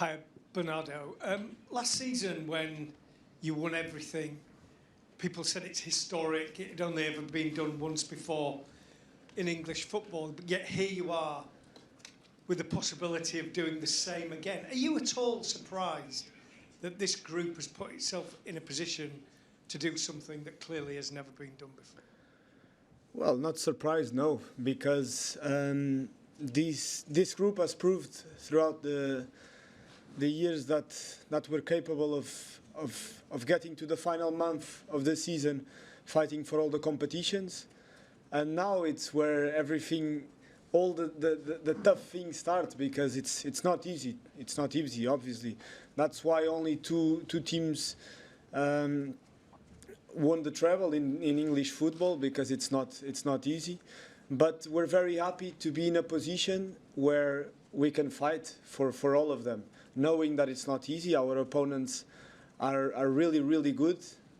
Hi, Bernardo. Last season, when you won everything, people said it's historic. It had only ever been done once before in English football, but yet here you are with the possibility of doing the same again. Are you at all surprised that this group has put itself in a position to do something that clearly has never been done before? Well, not surprised, no, because this group has proved throughout the years that we're capable of getting to the final month of the season, fighting for all the competitions, and now it's where everything, all the tough things start, because it's not easy. It's not easy, obviously. That's why only two teams won the treble in English football, because it's not easy. But we're very happy to be in a position where we can fight for all of them, knowing that it's not easy. Our opponents are really, really good,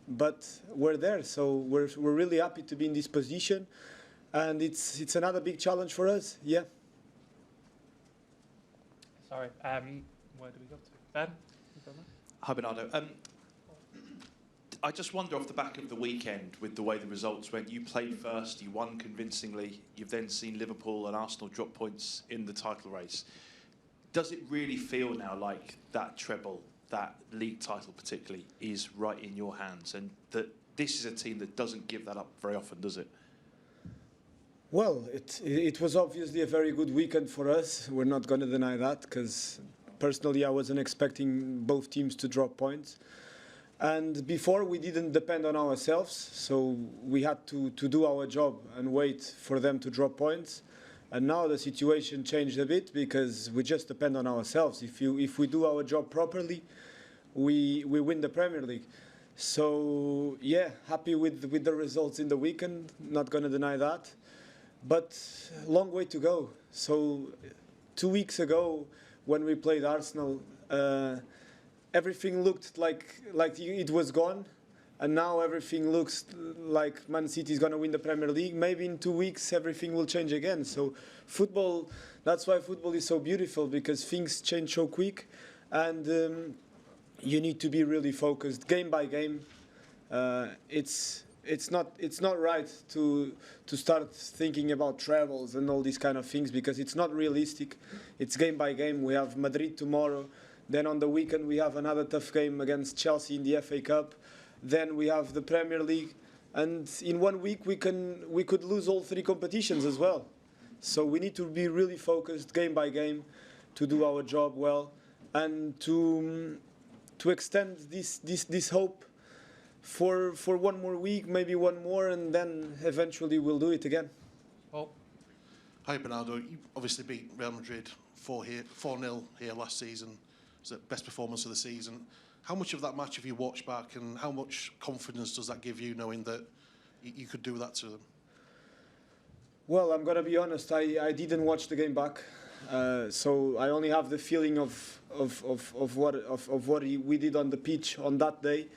but we're there. So we're really happy to be in this position, and it's another big challenge for us. Yeah. Sorry. Where do we go to? Ben? Hi, Bernardo. I just wonder, off the back of the weekend, with the way the results went, you played first, you won convincingly, you've then seen Liverpool and Arsenal drop points in the title race. Does it really feel now like that treble, that league title particularly, is right in your hands, and that this is a team that doesn't give that up very often, does it? Well, it was obviously a very good weekend for us. We're not going to deny that, because personally I wasn't expecting both teams to drop points. And before, we didn't depend on ourselves, so we had to do our job and wait for them to drop points. And now the situation changed a bit, because we just depend on ourselves. If we do our job properly, we win the Premier League. So yeah, happy with the results in the weekend, not going to deny that. But long way to go. So 2 weeks ago, when we played Arsenal, everything looked like it was gone, and now everything looks like Man City is going to win the Premier League. Maybe in 2 weeks everything will change again. So football, that's why football is so beautiful, because things change so quick, and you need to be really focused game by game. It's not right to start thinking about travels and all these kind of things, because it's not realistic. It's game by game. We have Madrid tomorrow. Then on the weekend we have another tough game against Chelsea in the FA Cup. Then we have the Premier League, and in 1 week we could lose all 3 competitions as well. So we need to be really focused game by game to do our job well, and to extend this hope for 1 more week, maybe 1 more, and then eventually we'll do it again. Oh. Hi, Bernardo. You obviously beat Real Madrid 4-0 here last season. It was the best performance of the season. How much of that match have you watched back, and how much confidence does that give you, knowing that you could do that to them? Well, I'm going to be honest, I didn't watch the game back. So I only have the feeling of what we did on the pitch on that day.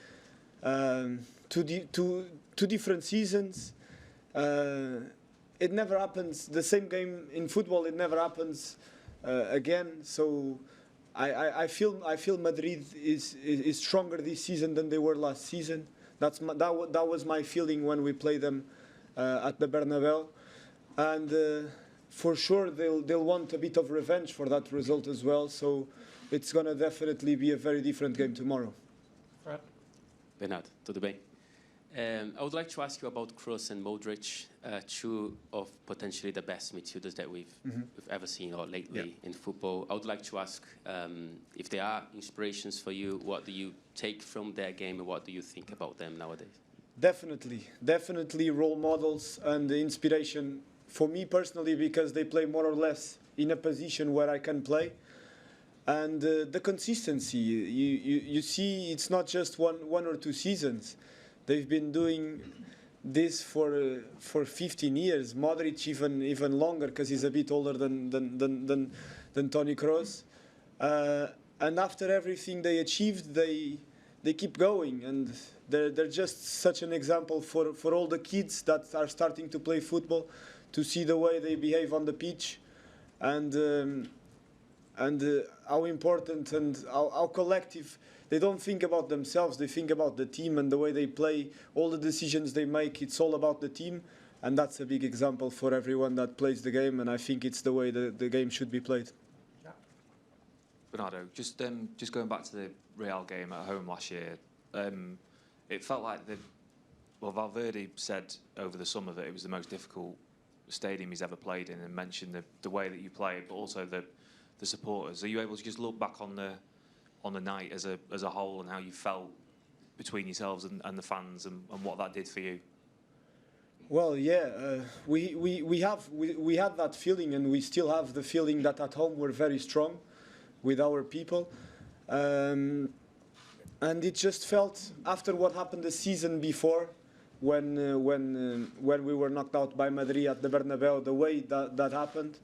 Two different seasons. It never happens. The same game in football, it never happens again. So I feel Madrid is stronger this season than they were last season. That was my feeling when we played them at the Bernabeu, and for sure they'll want a bit of revenge for that result as well. So it's gonna definitely be a very different game tomorrow. Fred? Bernardo, tudo bem? I would like to ask you about Kroos and Modric, 2 of potentially the best midfielders that we've ever seen or lately in football. I would like to ask if there are inspirations for you. What do you take from their game, and what do you think about them nowadays? Definitely role models and the inspiration for me personally, because they play more or less in a position where I can play. And the consistency, you see, it's not just one or 2 seasons. They've been doing this for 15 years. Modric even longer, because he's a bit older than Toni Kroos. And after everything they achieved, they keep going, and they're just such an example for all the kids that are starting to play football, to see the way they behave on the pitch. And how important and how collective. They don't think about themselves, they think about the team and the way they play, all the decisions they make, it's all about the team. And that's a big example for everyone that plays the game, and I think it's the way the game should be played. Bernardo, just going back to the Real game at home last year, it felt like Valverde said over the summer that it was the most difficult stadium he's ever played in, and mentioned the way that you played, but also the supporters. Are you able to just look back on the night as a whole and how you felt between yourselves and the fans and what that did for you? Well, yeah, we had that feeling, and we still have the feeling that at home we're very strong with our people, and it just felt after what happened the season before, when we were knocked out by Madrid at the Bernabeu, the way that happened,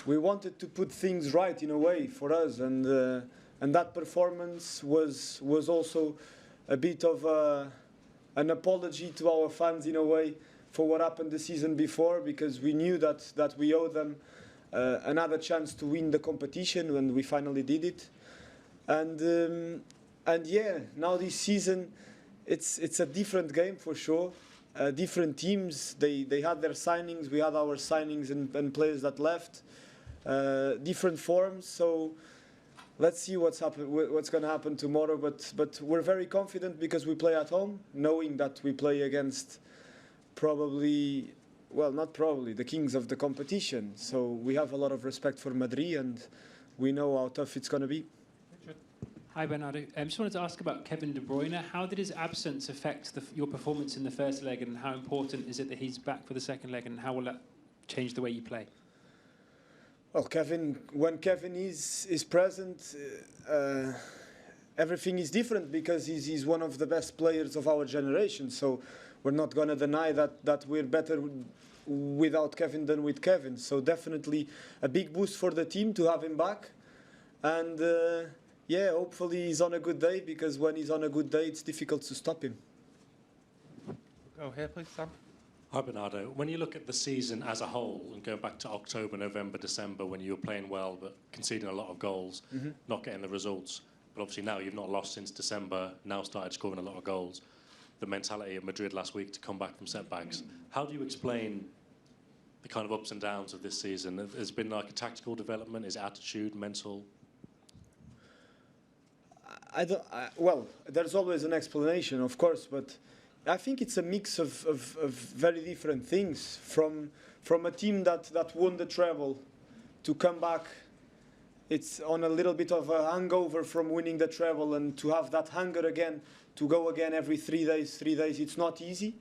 we wanted to put things right in a way for us, and that performance was also a bit of an apology to our fans in a way for what happened the season before, because we knew that we owe them another chance to win the competition, and we finally did it. And yeah, now this season it's a different game for sure. Different teams, they had their signings, we had our signings and players that left. Different forms, so let's see what's going to happen tomorrow. But we're very confident because we play at home, knowing that we play against the kings of the competition. So we have a lot of respect for Madrid, and we know how tough it's going to be. Hi Bernardo, I just wanted to ask about Kevin De Bruyne. How did his absence affect your performance in the first leg, and how important is it that he's back for the second leg, and how will that change the way you play? Well, when Kevin is present, everything is different, because he's one of the best players of our generation. So we're not going to deny that we're better without Kevin than with Kevin. So definitely a big boost for the team to have him back. And yeah, hopefully he's on a good day, because when he's on a good day, it's difficult to stop him. Go here, please, Sam. Hi Bernardo, when you look at the season as a whole and go back to October, November, December, when you were playing well but conceding a lot of goals, not getting the results, but obviously now you've not lost since December, now started scoring a lot of goals, the mentality of Madrid last week to come back from setbacks, how do you explain the kind of ups and downs of this season? Has it been like a tactical development, is it attitude, mental? Well, there's always an explanation, of course, but I think it's a mix of very different things. From a team that won the treble to come back, it's on a little bit of a hangover from winning the treble, and to have that hunger again, to go again every 3 days, it's not easy.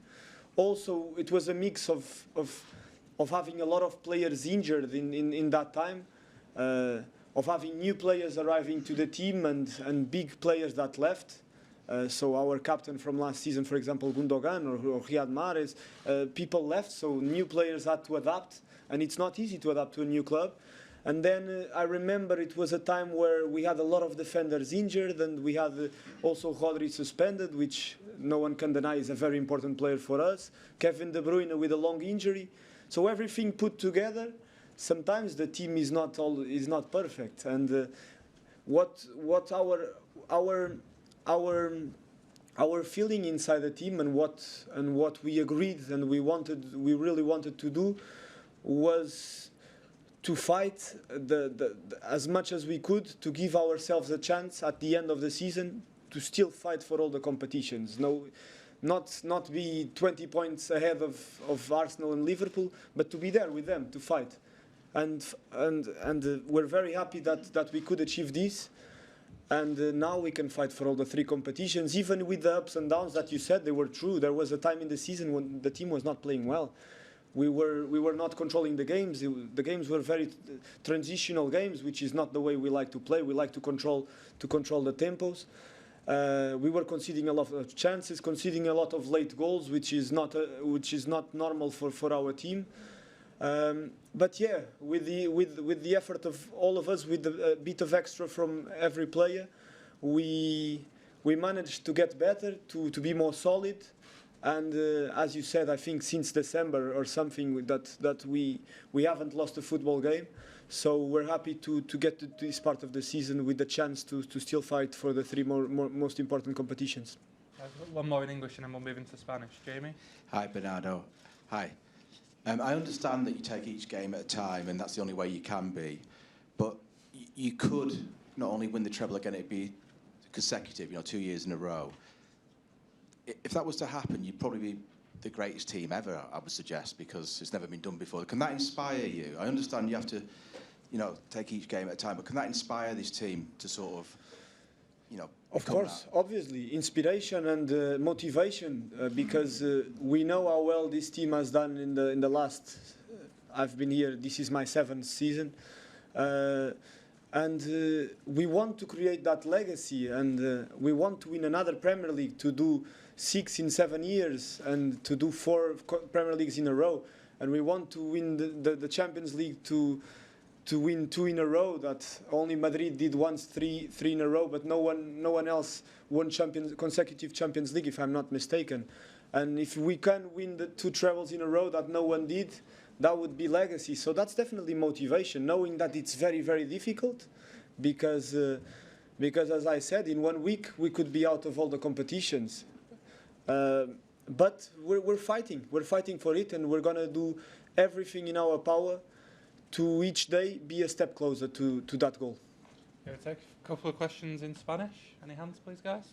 Also, it was a mix of having a lot of players injured in that time, of having new players arriving to the team and big players that left. So our captain from last season, for example, Gundogan or Riyad Mahrez, people left, so new players had to adapt, and it's not easy to adapt to a new club. And then I remember it was a time where we had a lot of defenders injured, and we had also Rodri suspended, which no one can deny is a very important player for us. Kevin De Bruyne with a long injury. So everything put together, sometimes the team is not perfect. And what our feeling inside the team, and what we agreed and we really wanted to do, was to fight as much as we could, to give ourselves a chance at the end of the season to still fight for all the competitions. Not be 20 points ahead of Arsenal and Liverpool, but to be there with them to fight. And we're very happy that we could achieve this. And now we can fight for all the 3 competitions, even with the ups and downs that you said, they were true. There was a time in the season when the team was not playing well. We were not controlling the games. The games were very transitional games, which is not the way we like to play. We like to control the tempos. We were conceding a lot of chances, conceding a lot of late goals, which is not normal for our team. But yeah, with the effort of all of us, with a bit of extra from every player, we managed to get better, to be more solid. And as you said, I think since December or something that we haven't lost a football game. So we're happy to get to this part of the season with the chance to still fight for the three most important competitions. One more in English and then we'll move into Spanish. Jamie? Hi, Bernardo. Hi. I understand that you take each game at a time and that's the only way you can be, but you could not only win the treble again, it'd be consecutive, 2 years in a row. If that was to happen, you'd probably be the greatest team ever, I would suggest, because it's never been done before. Can that inspire you? I understand you have to, take each game at a time, but can that inspire this team to sort of, Of course, obviously, inspiration and motivation, because we know how well this team has done in the last. I've been here. This is my 7th season, and we want to create that legacy, and we want to win another Premier League, to do 6 in 7 years, and to do 4 Premier Leagues in a row, and we want to win the Champions League to win 2 in a row that only Madrid did once, 3 in a row, but no one else won consecutive Champions League, if I'm not mistaken. And if we can win the 2 trebles in a row that no one did, that would be legacy. So that's definitely motivation, knowing that it's very, very difficult, because as I said, in 1 week we could be out of all the competitions. But we're fighting for it, and we're gonna do everything in our power to each day be a step closer to that goal. Take a couple of questions in Spanish. Any hands, please, guys?